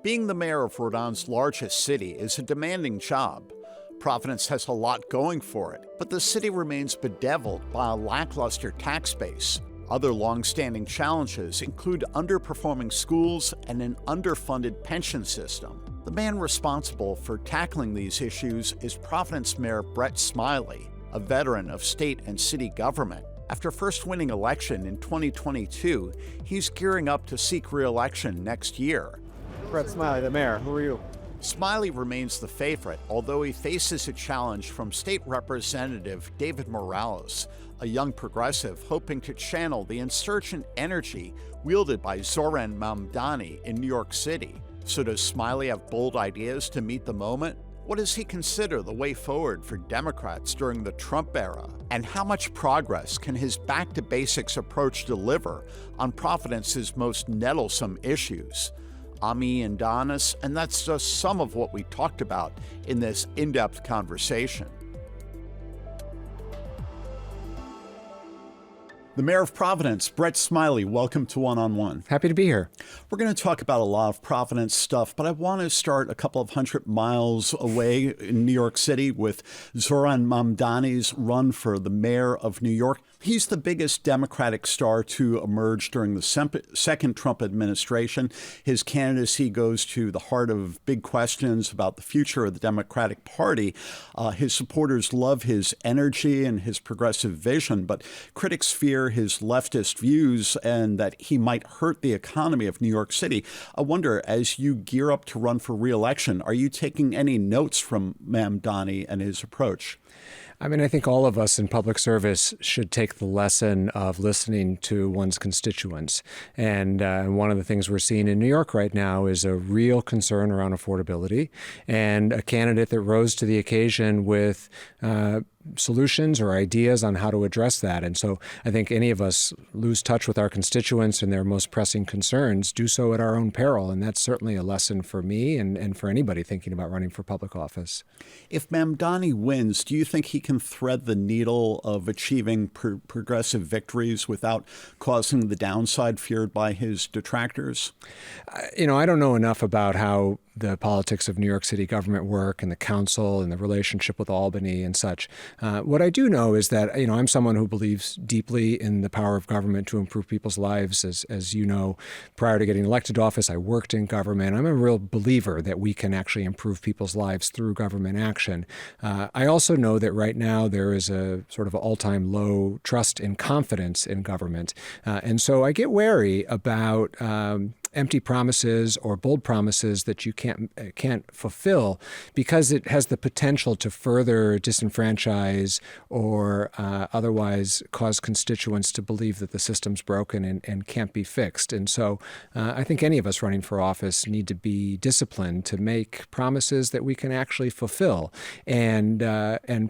Being the mayor of Rhode Island's largest city is a demanding job. Providence has a lot going for it, but the city remains bedeviled by a lackluster tax base. Other long-standing challenges include underperforming schools and an underfunded pension system. The man responsible for tackling these issues is Providence Mayor Brett Smiley, a veteran of state and city government. After first winning election in 2022, he's gearing up to seek re-election next year. Brett Smiley, the mayor. Who are you? Smiley remains the favorite, although he faces a challenge from State Representative David Morales, a young progressive hoping to channel the insurgent energy wielded by Zohran Mamdani in New York City. So does Smiley have bold ideas to meet the moment? What does he consider the way forward for Democrats during the Trump era? And how much progress can his back-to-basics approach deliver on Providence's most nettlesome issues? I'm me and Donnis, and that's just some of what we talked about in this in-depth conversation. The Mayor of Providence, Brett Smiley, welcome to One-on-One. Happy to be here. We're going to talk about a lot of Providence stuff, but I want to start a couple of hundred miles away in New York City with Zohran Mamdani's run for the mayor of New York. He's the biggest Democratic star to emerge during the second Trump administration. His candidacy goes to the heart of big questions about the future of the Democratic Party. His supporters love his energy and his progressive vision, but critics fear his leftist views and that he might hurt the economy of New York City. I wonder, as you gear up to run for re-election, are you taking any notes from Mamdani and his approach? I mean, I think all of us in public service should take the lesson of listening to one's constituents. And one of the things we're seeing in New York right now is a real concern around affordability, and a candidate that rose to the occasion with solutions or ideas on how to address that. And so I think any of us lose touch with our constituents and their most pressing concerns, do so at our own peril. And that's certainly a lesson for me and for anybody thinking about running for public office. If Mamdani wins, do you think he can thread the needle of achieving progressive victories without causing the downside feared by his detractors? I don't know enough about how the politics of New York City government work and the council and the relationship with Albany and such. What I do know is that, I'm someone who believes deeply in the power of government to improve people's lives. As you know, prior to getting elected to office, I worked in government. I'm a real believer that we can actually improve people's lives through government action. I also know that right now there is a sort of all-time low trust and confidence in government. And so I get wary about empty promises or bold promises that you can't fulfill, because it has the potential to further disenfranchise or otherwise cause constituents to believe that the system's broken and can't be fixed. And so I think any of us running for office need to be disciplined to make promises that we can actually fulfill and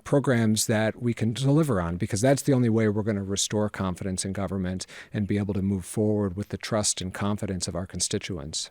programs that we can deliver on, because that's the only way we're going to restore confidence in government and be able to move forward with the trust and confidence of our constituents.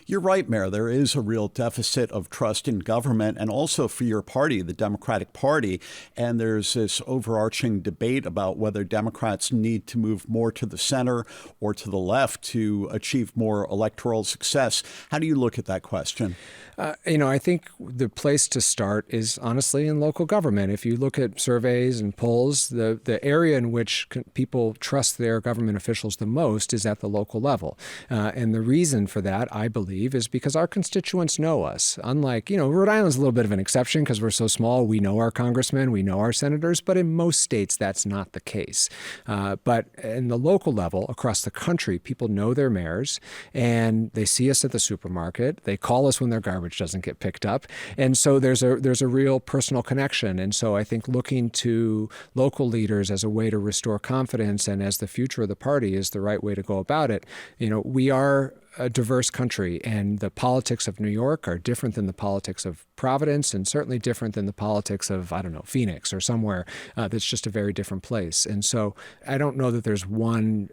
You're right, Mayor. There is a real deficit of trust in government, and also for your party, the Democratic Party. And there's this overarching debate about whether Democrats need to move more to the center or to the left to achieve more electoral success. How do you look at that question? I think the place to start is honestly in local government. If you look at surveys and polls, the area in which people trust their government officials the most is at the local level. And the reason for that, I believe, is because our constituents know us. Unlike, Rhode Island's a little bit of an exception because we're so small. We know our congressmen, we know our senators, but in most states that's not the case. But in the local level, across the country, people know their mayors, and they see us at the supermarket. They call us when their garbage doesn't get picked up. And so there's a real personal connection. And so I think looking to local leaders as a way to restore confidence and as the future of the party is the right way to go about it. We are a diverse country, and the politics of New York are different than the politics of Providence, and certainly different than the politics of, Phoenix or somewhere that's just a very different place. And so I don't know that there's one,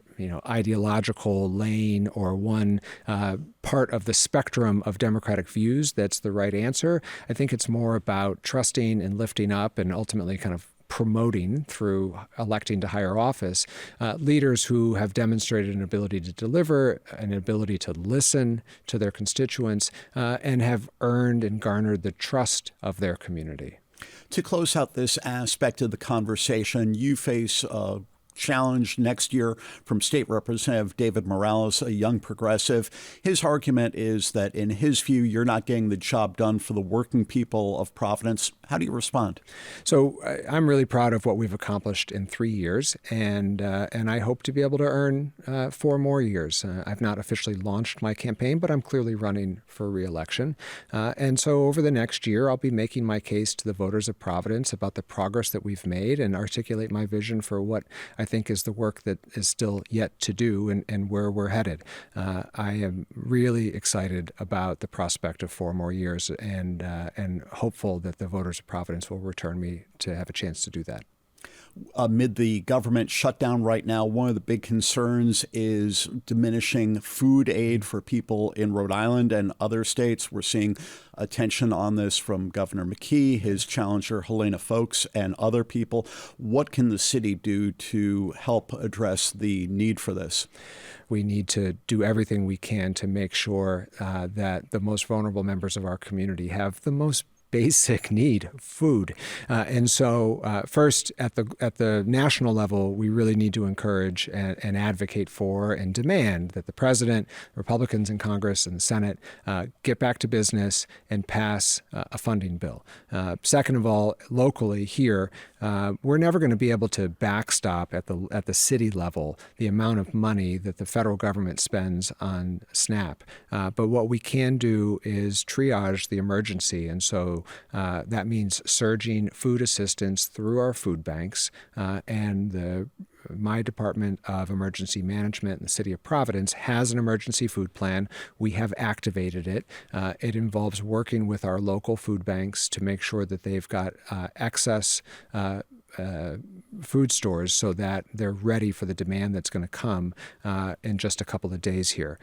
ideological lane or one part of the spectrum of democratic views that's the right answer. I think it's more about trusting and lifting up and ultimately kind of promoting through electing to higher office leaders who have demonstrated an ability to deliver, an ability to listen to their constituents, and have earned and garnered the trust of their community. To close out this aspect of the conversation, you face a challenge next year from State Representative David Morales, a young progressive. His argument is that, in his view, you're not getting the job done for the working people of Providence. How do you respond? So I'm really proud of what we've accomplished in 3 years, and I hope to be able to earn 4 more years. I've not officially launched my campaign, but I'm clearly running for re-election. And so over the next year, I'll be making my case to the voters of Providence about the progress that we've made and articulate my vision for what I think is the work that is still yet to do and where we're headed. I am really excited about the prospect of 4 more years and hopeful that the voters of Providence will return me to have a chance to do that. Amid the government shutdown right now, one of the big concerns is diminishing food aid for people in Rhode Island and other states. We're seeing attention on this from Governor McKee, his challenger Helena Folks, and other people. What can the city do to help address the need for this? We need to do everything we can to make sure that the most vulnerable members of our community have the most basic need, food. And so first, at the national level, we really need to encourage and advocate for and demand that the president, Republicans in Congress and the Senate get back to business and pass a funding bill. Second of all, locally here, we're never going to be able to backstop at the city level the amount of money that the federal government spends on SNAP. But what we can do is triage the emergency. And so that means surging food assistance through our food banks, and my Department of Emergency Management in the City of Providence has an emergency food plan. We have activated it. It involves working with our local food banks to make sure that they've got excess food stores so that they're ready for the demand that's going to come in just a couple of days here.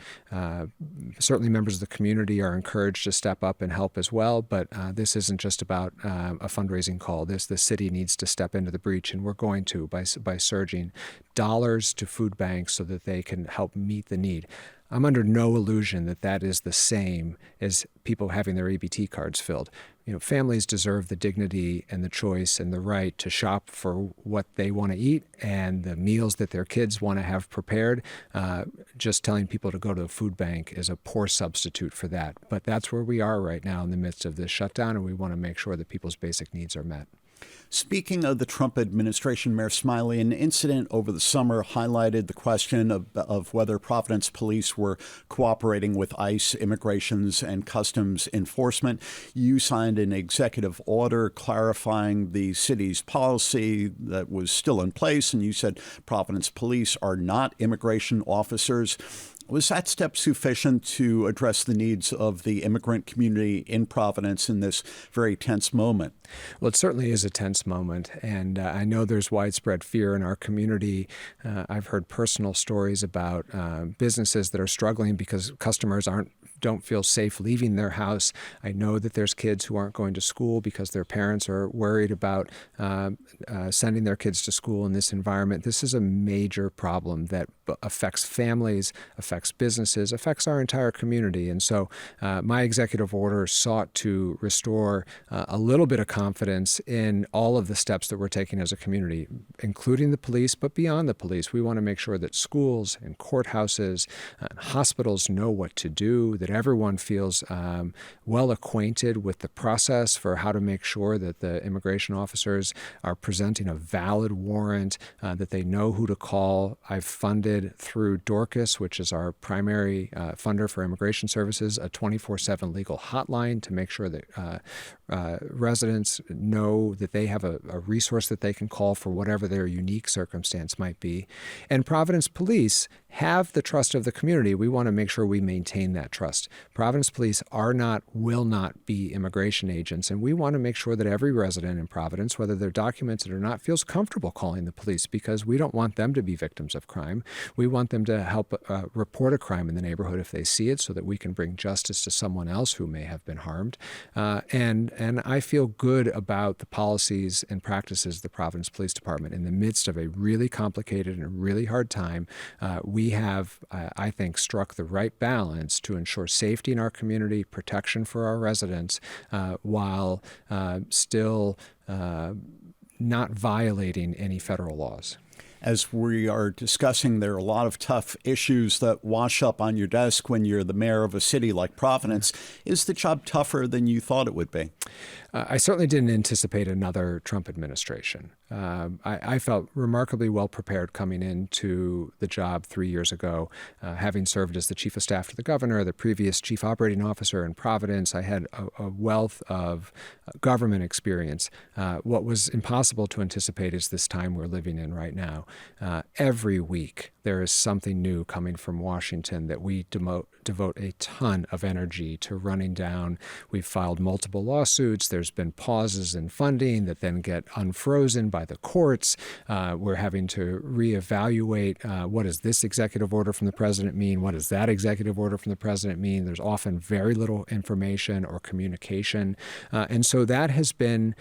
Certainly members of the community are encouraged to step up and help as well, but this isn't just about a fundraising call. The city needs to step into the breach, and we're going to by surging dollars to food banks so that they can help meet the need. I'm under no illusion that that is the same as people having their EBT cards filled. Families deserve the dignity and the choice and the right to shop for what they want to eat and the meals that their kids want to have prepared. Just telling people to go to a food bank is a poor substitute for that. But that's where we are right now in the midst of this shutdown, and we want to make sure that people's basic needs are met. Speaking of the Trump administration, Mayor Smiley, an incident over the summer highlighted the question of whether Providence police were cooperating with ICE, Immigrations and Customs Enforcement. You signed an executive order clarifying the city's policy that was still in place, and you said Providence police are not immigration officers. Was that step sufficient to address the needs of the immigrant community in Providence in this very tense moment? Well, it certainly is a tense moment, and I know there's widespread fear in our community. I've heard personal stories about businesses that are struggling because customers don't feel safe leaving their house. I know that there's kids who aren't going to school because their parents are worried about sending their kids to school in this environment. This is a major problem that affects families, affects businesses, affects our entire community. And so my executive order sought to restore a little bit of confidence in all of the steps that we're taking as a community, including the police, but beyond the police. We want to make sure that schools and courthouses and hospitals know what to do, that everyone feels well acquainted with the process for how to make sure that the immigration officers are presenting a valid warrant, that they know who to call. I've funded through Dorcas, which is our primary funder for immigration services, a 24/7 legal hotline to make sure that residents know that they have a resource that they can call for whatever their unique circumstance might be. And Providence Police have the trust of the community, we want to make sure we maintain that trust. Providence police are not, will not be immigration agents, and we want to make sure that every resident in Providence, whether they're documented or not, feels comfortable calling the police, because we don't want them to be victims of crime. We want them to help report a crime in the neighborhood if they see it, so that we can bring justice to someone else who may have been harmed. And I feel good about the policies and practices of the Providence Police Department. In the midst of a really complicated and a really hard time, we have, I think, struck the right balance to ensure safety in our community, protection for our residents, while still not violating any federal laws. As we are discussing, there are a lot of tough issues that wash up on your desk when you're the mayor of a city like Providence. Is the job tougher than you thought it would be? I certainly didn't anticipate another Trump administration. I felt remarkably well prepared coming into the job 3 years ago, having served as the chief of staff to the governor, the previous chief operating officer in Providence. I had a wealth of government experience. What was impossible to anticipate is this time we're living in right now. Every week, there is something new coming from Washington that we devote a ton of energy to running down. We've filed multiple lawsuits. There's been pauses in funding that then get unfrozen by the courts. We're having to reevaluate what does this executive order from the president mean? What does that executive order from the president mean? There's often very little information or communication. And so that has been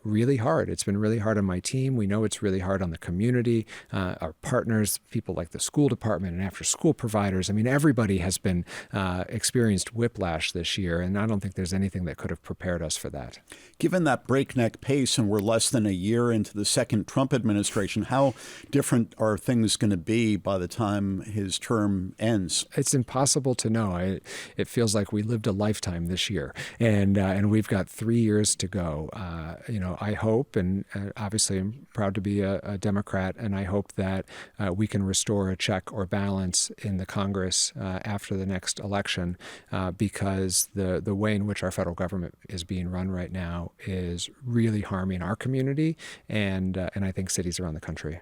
really hard. It's been really hard on my team. We know it's really hard on the community, our partners, people like the school department and after-school providers. I mean, everybody has been experienced whiplash this year, and I don't think there's anything that could have prepared us for that. Given that breakneck pace, and we're less than a year into the second Trump administration, how different are things going to be by the time his term ends? It's impossible to know. It feels like we lived a lifetime this year, and we've got 3 years to go. I hope, and obviously I'm proud to be a Democrat, and I hope that we can restore a check or balance in the Congress after the next election, because the way in which our federal government is being run right now is really harming our community and I think cities around the country.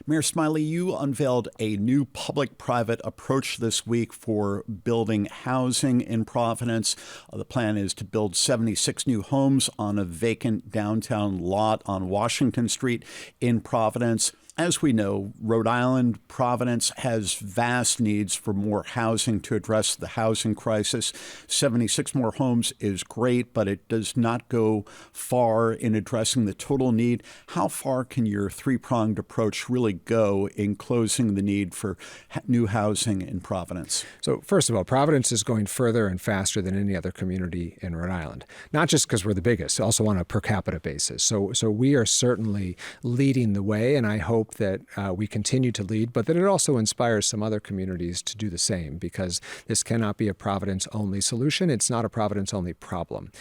Mayor Smiley, you unveiled a new public-private approach this week for building housing in Providence. The plan is to build 76 new homes on a vacant downtown lot on Washington Street in Providence. As we know, Rhode Island, Providence has vast needs for more housing to address the housing crisis. 76 more homes is great, but it does not go far in addressing the total need. How far can your three-pronged approach really go in closing the need for new housing in Providence? So first of all, Providence is going further and faster than any other community in Rhode Island, not just because we're the biggest, also on a per capita basis. So we are certainly leading the way, and I hope that we continue to lead, but that it also inspires some other communities to do the same, because this cannot be a Providence-only solution. It's not a Providence-only problem.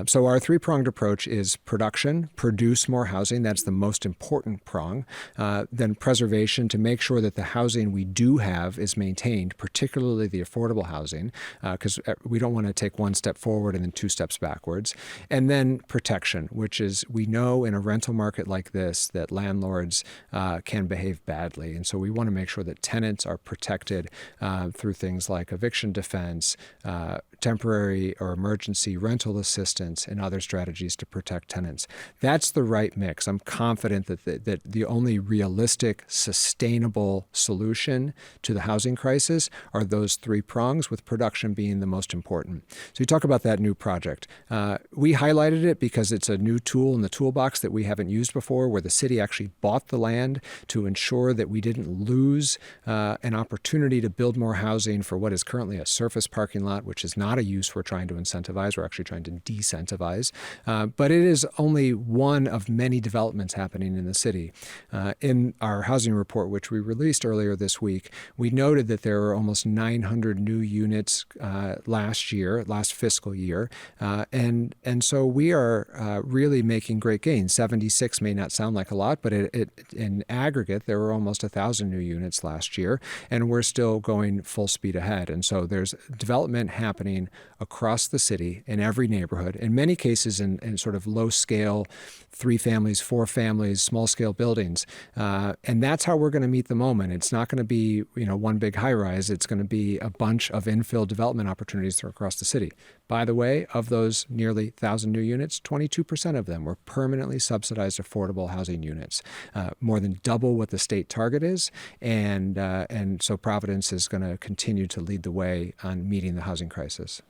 So our three-pronged approach is production, produce more housing. That's the most important prong. Then preservation, to make sure that the housing we do have is maintained, particularly the affordable housing, because we don't want to take one step forward and then two steps backwards. And then protection, which is, we know in a rental market like this that landlords can behave badly. And so we want to make sure that tenants are protected through things like eviction defense, temporary or emergency rental assistance, and other strategies to protect tenants. That's the right mix. I'm confident that the only realistic, sustainable solution to the housing crisis are those three prongs, with production being the most important. So you talk about that new project. We highlighted it because it's a new tool in the toolbox that we haven't used before, where the city actually bought the land to ensure that we didn't lose an opportunity to build more housing for what is currently a surface parking lot, which is not a use we're trying to incentivize. We're actually trying to decentivize. But it is only one of many developments happening in the city. In our housing report, which we released earlier this week, we noted that there were almost 900 new units last fiscal year. And so we are really making great gains. 76 may not sound like a lot, but in aggregate, there were almost 1,000 new units last year, and we're still going full speed ahead. And so there's development happening across the city in every neighborhood, in many cases in sort of low scale, 3 families, 4 families, small scale buildings. And that's how we're going to meet the moment. It's not going to be, one big high rise. It's going to be a bunch of infill development opportunities across the city. By the way, of those nearly 1,000 new units, 22% of them were permanently subsidized affordable housing units, more than double what the state target is. And so Providence is going to continue to lead the way on meeting the housing crisis.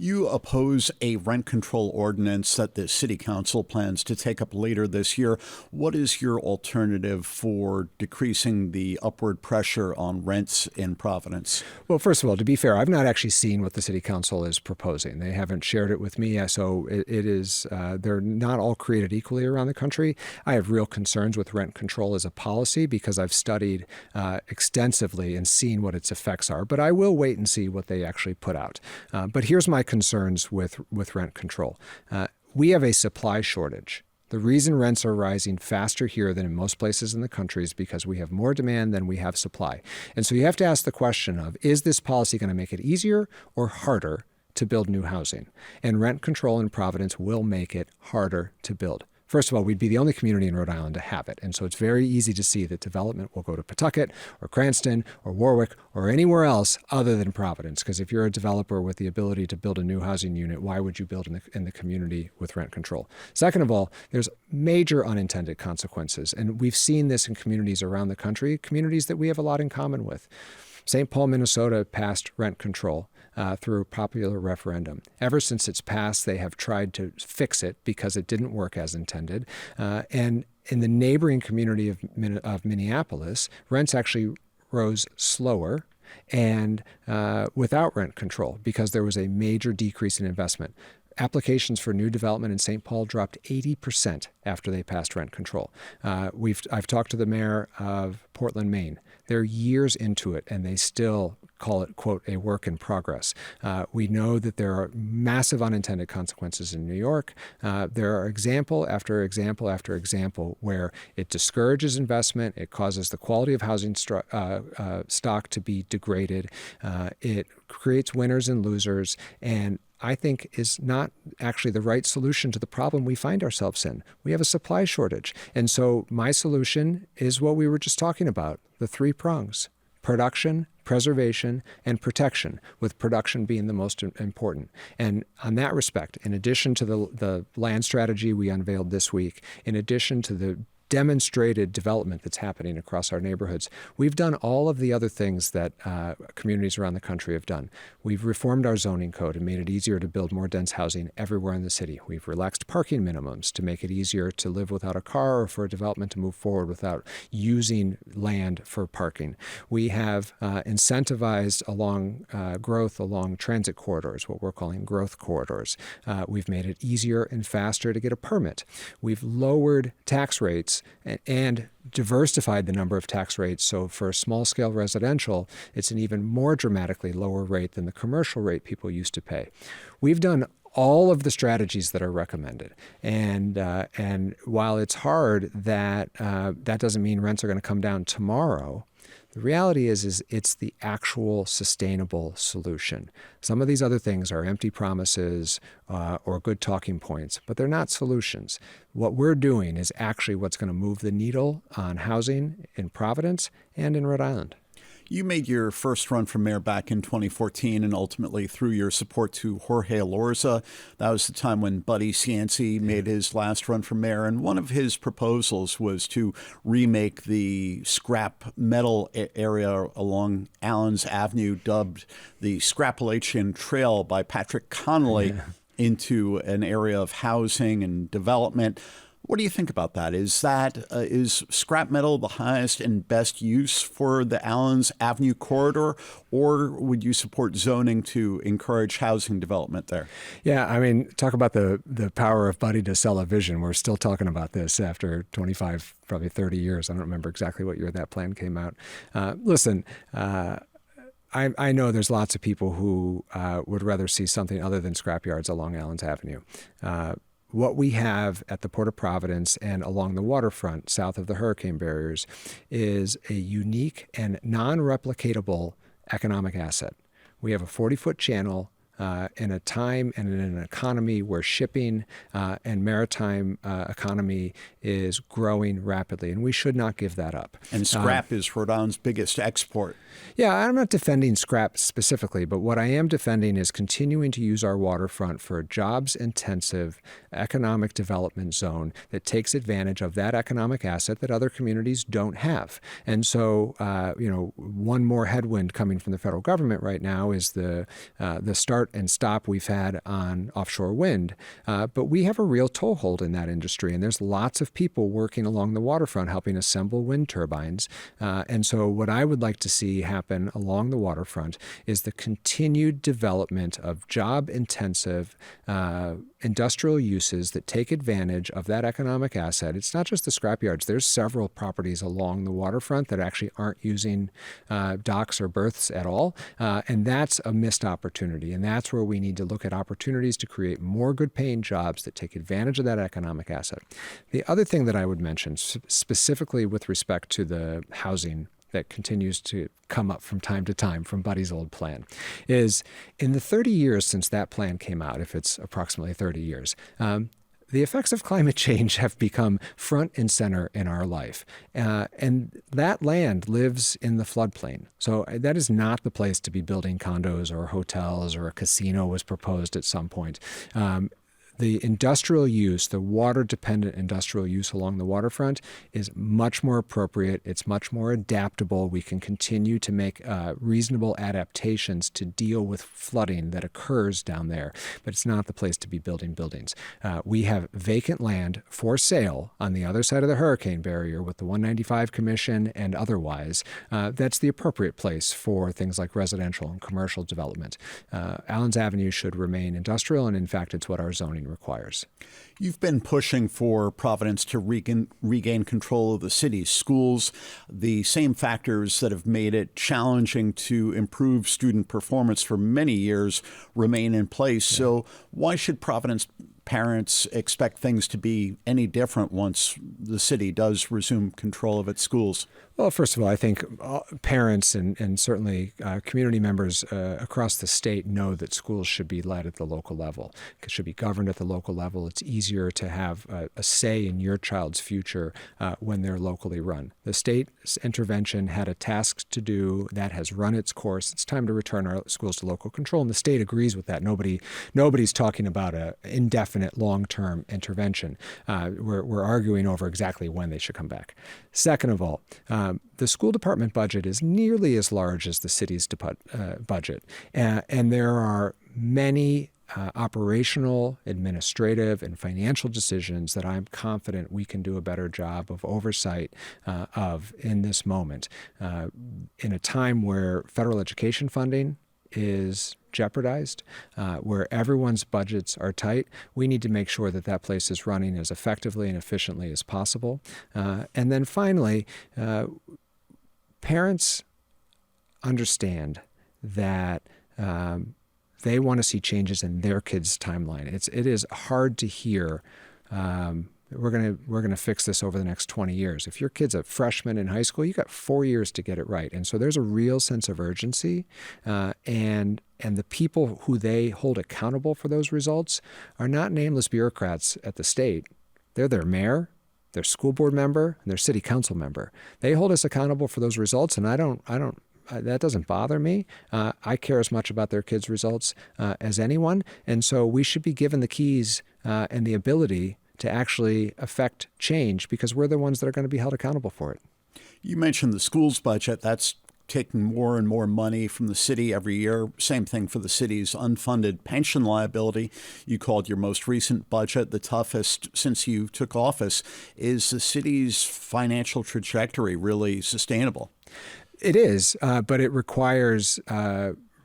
You oppose a rent control ordinance that the city council plans to take up later this year. What is your alternative for decreasing the upward pressure on rents in Providence? Well, first of all, to be fair, I've not actually seen what the city council is proposing. They haven't shared it with me, so it is they're not all created equally around the country. I have real concerns with rent control as a policy because I've studied extensively and seen what its effects are, but I will wait and see what they actually put out. But here's my concerns with rent control. We have a supply shortage. The reason rents are rising faster here than in most places in the country is because we have more demand than we have supply. And so you have to ask the question of, is this policy going to make it easier or harder to build new housing? And rent control in Providence will make it harder to build. First of all, we'd be the only community in Rhode Island to have it. And so it's very easy to see that development will go to Pawtucket or Cranston or Warwick or anywhere else other than Providence. Because if you're a developer with the ability to build a new housing unit, why would you build in the community with rent control? Second of all, there's major unintended consequences. And we've seen this in communities around the country, communities that we have a lot in common with. St. Paul, Minnesota passed rent control through a popular referendum. Ever since it's passed, they have tried to fix it because it didn't work as intended. And in the neighboring community of Minneapolis, rents actually rose slower and without rent control because there was a major decrease in investment. Applications for new development in St. Paul dropped 80% after they passed rent control. I've talked to the mayor of Portland, Maine. They're years into it, and they still call it, quote, a work in progress. We know that there are massive unintended consequences in New York. There are example after example after example where it discourages investment, it causes the quality of housing stock to be degraded, it creates winners and losers, and I think is not actually the right solution to the problem we find ourselves in. We have a supply shortage. And so my solution is what we were just talking about, the 3 prongs: production, preservation, and protection, with production being the most important. And on that respect, in addition to the land strategy we unveiled this week, in addition to the demonstrated development that's happening across our neighborhoods, we've done all of the other things that communities around the country have done. We've reformed our zoning code and made it easier to build more dense housing everywhere in the city. We've relaxed parking minimums to make it easier to live without a car or for a development to move forward without using land for parking. We have incentivized growth along transit corridors, what we're calling growth corridors. We've made it easier and faster to get a permit. We've lowered tax rates and diversified the number of tax rates. So for small-scale residential, it's an even more dramatically lower rate than the commercial rate people used to pay. We've done all of the strategies that are recommended. And while it's hard, that doesn't mean rents are going to come down tomorrow. The reality is it's the actual sustainable solution. Some of these other things are empty promises or good talking points, but they're not solutions. What we're doing is actually what's going to move the needle on housing in Providence and in Rhode Island. You made your first run for mayor back in 2014 and ultimately threw your support to Jorge Elorza. That was the time when Buddy Cianci made his last run for mayor. And one of his proposals was to remake the scrap metal area along Allen's Avenue, dubbed the Scrapalachian Trail by Patrick Connolly, into an area of housing and development. What do you think about that? Is scrap metal the highest and best use for the Allen's Avenue corridor, or would you support zoning to encourage housing development there? Yeah, I mean, talk about the power of Buddy to sell a vision. We're still talking about this after 25, probably 30 years. I don't remember exactly what year that plan came out. Listen, I know there's lots of people who would rather see something other than scrapyards along Allen's Avenue. what we have at the Port of Providence and along the waterfront south of the hurricane barriers is a unique and non-replicatable economic asset. We have a 40-foot channel in a time and in an economy where shipping and maritime economy is growing rapidly, and we should not give that up. And scrap is Rhode Island's biggest export. Yeah, I'm not defending scrap specifically, but what I am defending is continuing to use our waterfront for a jobs-intensive economic development zone that takes advantage of that economic asset that other communities don't have. And so, one more headwind coming from the federal government right now is the start and stop we've had on offshore wind. But we have a real toehold in that industry, and there's lots of people working along the waterfront helping assemble wind turbines. And so what I would like to see happen along the waterfront is the continued development of job-intensive industrial uses that take advantage of that economic asset. It's not just the scrapyards. There's several properties along the waterfront that actually aren't using docks or berths at all, and that's a missed opportunity. And that's where we need to look at opportunities to create more good-paying jobs that take advantage of that economic asset. The other thing that I would mention, specifically with respect to the housing that continues to come up from time to time from Buddy's old plan, is in the 30 years since that plan came out, if it's approximately 30 years, the effects of climate change have become front and center in our life. And that land lives in the floodplain. So that is not the place to be building condos or hotels, or a casino was proposed at some point. The industrial use, the water-dependent industrial use along the waterfront is much more appropriate. It's much more adaptable. We can continue to make reasonable adaptations to deal with flooding that occurs down there, but it's not the place to be building buildings. We have vacant land for sale on the other side of the hurricane barrier with the 195 Commission and otherwise. That's the appropriate place for things like residential and commercial development. Allens Avenue should remain industrial, and in fact, it's what our zoning requires. You've been pushing for Providence to regain control of the city's schools. The same factors that have made it challenging to improve student performance for many years remain in place. Yeah. So why should Providence parents expect things to be any different once the city does resume control of its schools? Well, first of all, I think parents and certainly community members across the state know that schools should be led at the local level. It should be governed at the local level. It's easier to have a say in your child's future when they're locally run. The state's intervention had a task to do that has run its course. It's time to return our schools to local control, and the state agrees with that. Nobody's talking about an indefinite long-term intervention. We're arguing over exactly when they should come back. Second of all, the school department budget is nearly as large as the city's budget, and there are many operational, administrative, and financial decisions that I'm confident we can do a better job of oversight of in this moment. In a time where federal education funding is jeopardized, where everyone's budgets are tight, we need to make sure that that place is running as effectively and efficiently as possible. And then finally, parents understand that they want to see changes in their kids' timeline. It is hard to hear, we're gonna fix this over the next 20 years. If your kid's a freshman in high school, you got 4 years to get it right. And so there's a real sense of urgency, and the people who they hold accountable for those results are not nameless bureaucrats at the state. They're their mayor, their school board member, and their city council member. They hold us accountable for those results, and I don't. That doesn't bother me. I care as much about their kids' results as anyone, and so we should be given the keys and the ability to actually affect change, because we're the ones that are going to be held accountable for it. You mentioned the school's budget. That's taking more and more money from the city every year. Same thing for the city's unfunded pension liability. You called your most recent budget the toughest since you took office. Is the city's financial trajectory really sustainable? It is, but it requires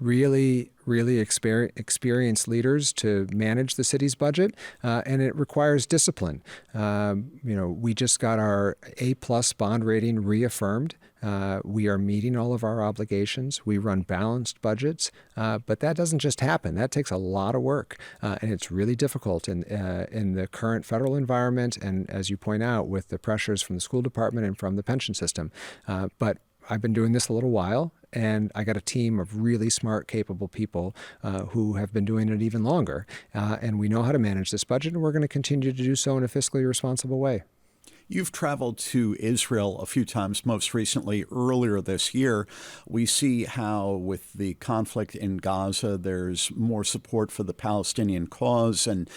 really experienced leaders to manage the city's budget, and it requires discipline. We just got our A+ bond rating reaffirmed. We are meeting all of our obligations. We run balanced budgets, but that doesn't just happen. That takes a lot of work, and it's really difficult in the current federal environment, and as you point out, with the pressures from the school department and from the pension system. But I've been doing this a little while, and I got a team of really smart, capable people who have been doing it even longer. And we know how to manage this budget, and we're going to continue to do so in a fiscally responsible way. You've traveled to Israel a few times, most recently earlier this year. We see how with the conflict in Gaza, there's more support for the Palestinian cause, and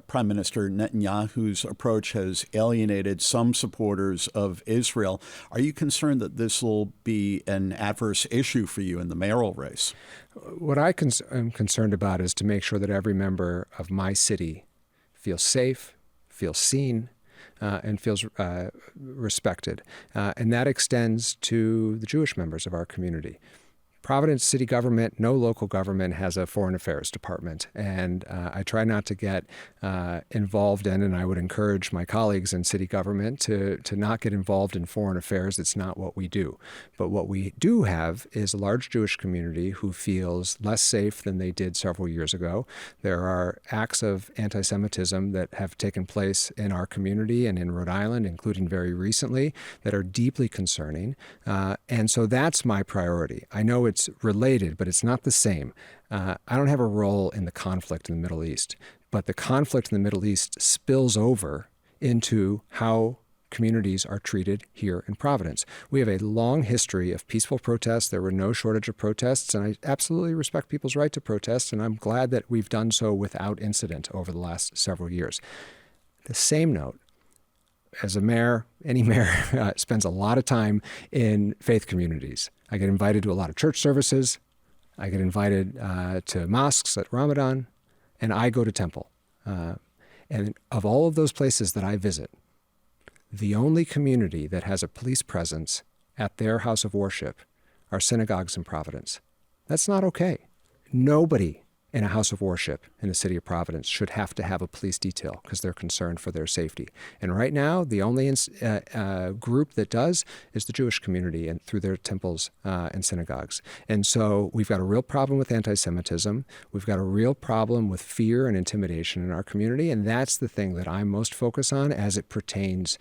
Prime Minister Netanyahu's approach has alienated some supporters of Israel. Are you concerned that this will be an adverse issue for you in the mayoral race? What I am concerned about is to make sure that every member of my city feels safe, feels seen, and feels respected. And that extends to the Jewish members of our community. Providence city government, no local government has a foreign affairs department. And I try not to get involved in, and I would encourage my colleagues in city government to not get involved in foreign affairs. It's not what we do. But what we do have is a large Jewish community who feels less safe than they did several years ago. There are acts of anti-Semitism that have taken place in our community and in Rhode Island, including very recently, that are deeply concerning. And so that's my priority. I know it's related, but it's not the same. I don't have a role in the conflict in the Middle East, but the conflict in the Middle East spills over into how communities are treated here in Providence. We have a long history of peaceful protests. There were no shortage of protests, and I absolutely respect people's right to protest, and I'm glad that we've done so without incident over the last several years. The same note, as a mayor, any mayor spends a lot of time in faith communities. I get invited to a lot of church services. I get invited to mosques at Ramadan, and I go to temple. And of all of those places that I visit, the only community that has a police presence at their house of worship are synagogues in Providence. That's not okay. Nobody in a house of worship in the city of Providence should have to have a police detail because they're concerned for their safety. And right now, the only group that does is the Jewish community and through their temples and synagogues. And so we've got a real problem with anti-Semitism. We've got a real problem with fear and intimidation in our community. And that's the thing that I'm most focused on as it pertains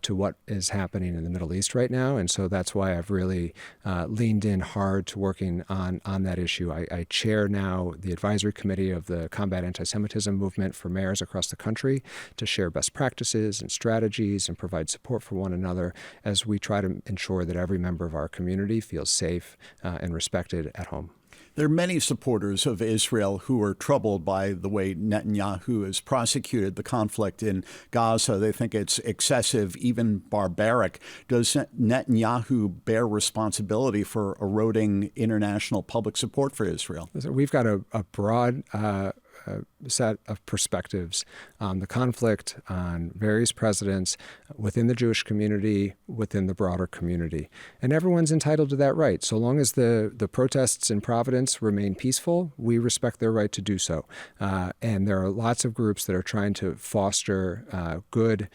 to what is happening in the Middle East right now. And so that's why I've really leaned in hard to working on that issue. I chair now the advisory committee of the Combat Anti-Semitism movement for mayors across the country to share best practices and strategies and provide support for one another as we try to ensure that every member of our community feels safe and respected at home. There are many supporters of Israel who are troubled by the way Netanyahu has prosecuted the conflict in Gaza. They think it's excessive, even barbaric. Does Netanyahu bear responsibility for eroding international public support for Israel? We've got a broad set of perspectives on the conflict, on various presidents within the Jewish community, within the broader community. And everyone's entitled to that right. So long as the protests in Providence remain peaceful, we respect their right to do so. And there are lots of groups that are trying to foster good,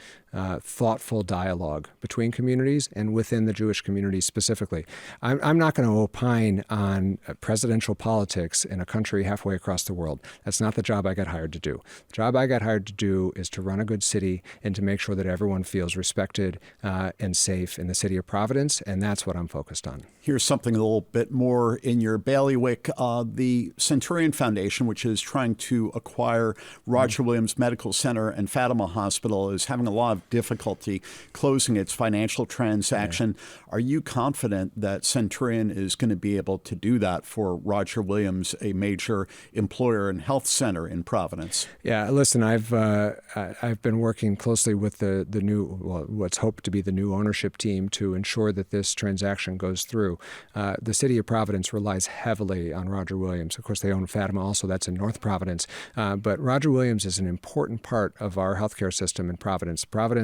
thoughtful dialogue between communities and within the Jewish community specifically. I'm not going to opine on presidential politics in a country halfway across the world. That's not the job I got hired to do. The job I got hired to do is to run a good city and to make sure that everyone feels respected and safe in the city of Providence, and that's what I'm focused on. Here's something a little bit more in your bailiwick. The Centurion Foundation, which is trying to acquire Roger Williams Medical Center and Fatima Hospital, is having a lot of difficulty closing its financial transaction. Yeah. Are you confident that Centurion is going to be able to do that for Roger Williams, a major employer and health center in Providence? Yeah, listen, I've been working closely with the new, what's hoped to be the new ownership team to ensure that this transaction goes through. The city of Providence relies heavily on Roger Williams. Of course, they own Fatima also. That's in North Providence. But Roger Williams is an important part of our healthcare system in Providence. Providence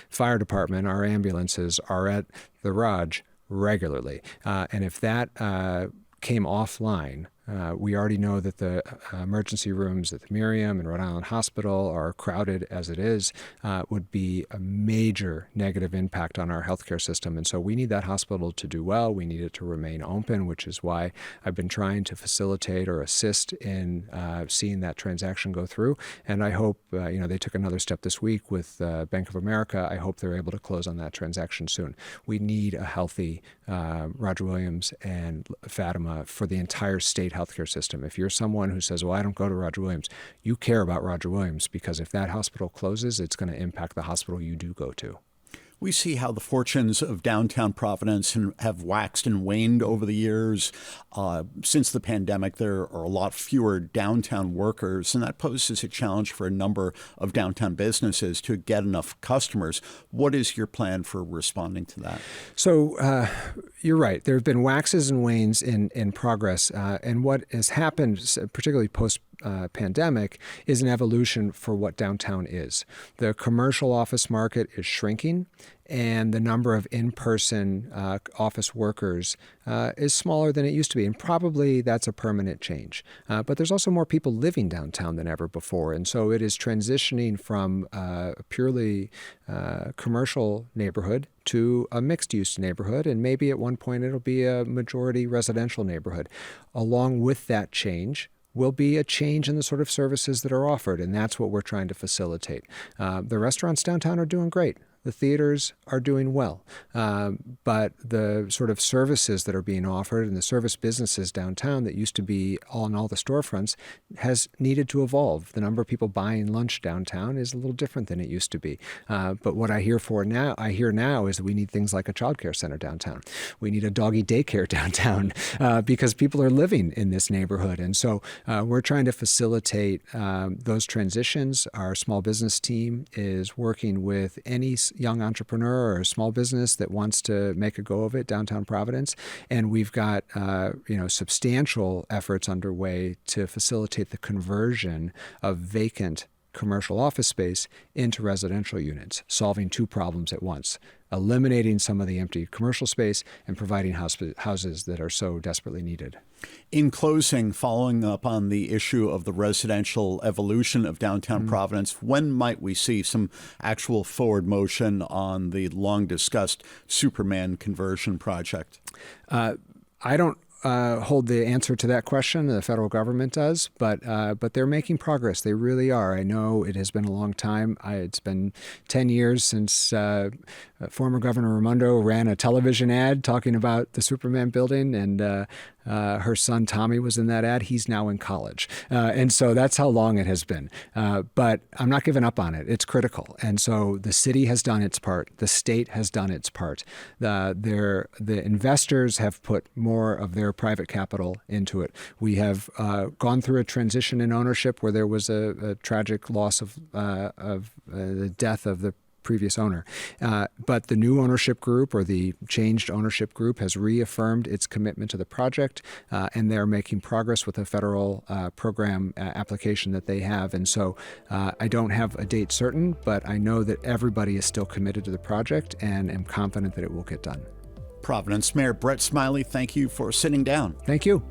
Fire Department, our ambulances are at the Raj regularly. And if that came offline, we already know that the emergency rooms at the Miriam and Rhode Island Hospital are crowded as it is, would be a major negative impact on our healthcare system. And so we need that hospital to do well. We need it to remain open, which is why I've been trying to facilitate or assist in seeing that transaction go through. And I hope, they took another step this week with Bank of America. I hope they're able to close on that transaction soon. We need a healthy Roger Williams and Fatima for the entire state healthcare system. If you're someone who says, well, I don't go to Roger Williams, you care about Roger Williams, because if that hospital closes, it's going to impact the hospital you do go to. We see how the fortunes of downtown Providence have waxed and waned over the years. Since the pandemic, there are a lot fewer downtown workers, and that poses a challenge for a number of downtown businesses to get enough customers. What is your plan for responding to that? So you're right. There have been waxes and wanes in progress. And what has happened, particularly post-pandemic, is an evolution for what downtown is. The commercial office market is shrinking, and the number of in-person office workers is smaller than it used to be. And probably that's a permanent change. But there's also more people living downtown than ever before. And so it is transitioning from a purely commercial neighborhood to a mixed-use neighborhood. And maybe at one point it'll be a majority residential neighborhood. Along with that change will be a change in the sort of services that are offered. And that's what we're trying to facilitate. The restaurants downtown are doing great. The theaters are doing well, but the sort of services that are being offered and the service businesses downtown that used to be on all the storefronts has needed to evolve. The number of people buying lunch downtown is a little different than it used to be. But what I hear now is that we need things like a childcare center downtown. We need a doggy daycare downtown because people are living in this neighborhood. And so we're trying to facilitate those transitions. Our small business team is working with any young entrepreneur or a small business that wants to make a go of it downtown Providence. And we've got substantial efforts underway to facilitate the conversion of vacant commercial office space into residential units, solving two problems at once: eliminating some of the empty commercial space and providing houses that are so desperately needed. In closing, following up on the issue of the residential evolution of downtown Providence, when might we see some actual forward motion on the long-discussed Superman conversion project? I don't hold the answer to that question. The federal government does, but they're making progress. They really are. I know it has been a long time. It's been 10 years since former Governor Raimondo ran a television ad talking about the Superman building, and her son Tommy was in that ad. He's now in college. And so that's how long it has been. But I'm not giving up on it. It's critical. And so the city has done its part. The state has done its part. The investors have put more of their private capital into it. We have gone through a transition in ownership where there was a tragic loss of the death of the previous owner. But the new ownership group, or the changed ownership group, has reaffirmed its commitment to the project, and they're making progress with a federal program application that they have. And so I don't have a date certain, but I know that everybody is still committed to the project and am confident that it will get done. Providence Mayor Brett Smiley, thank you for sitting down. Thank you.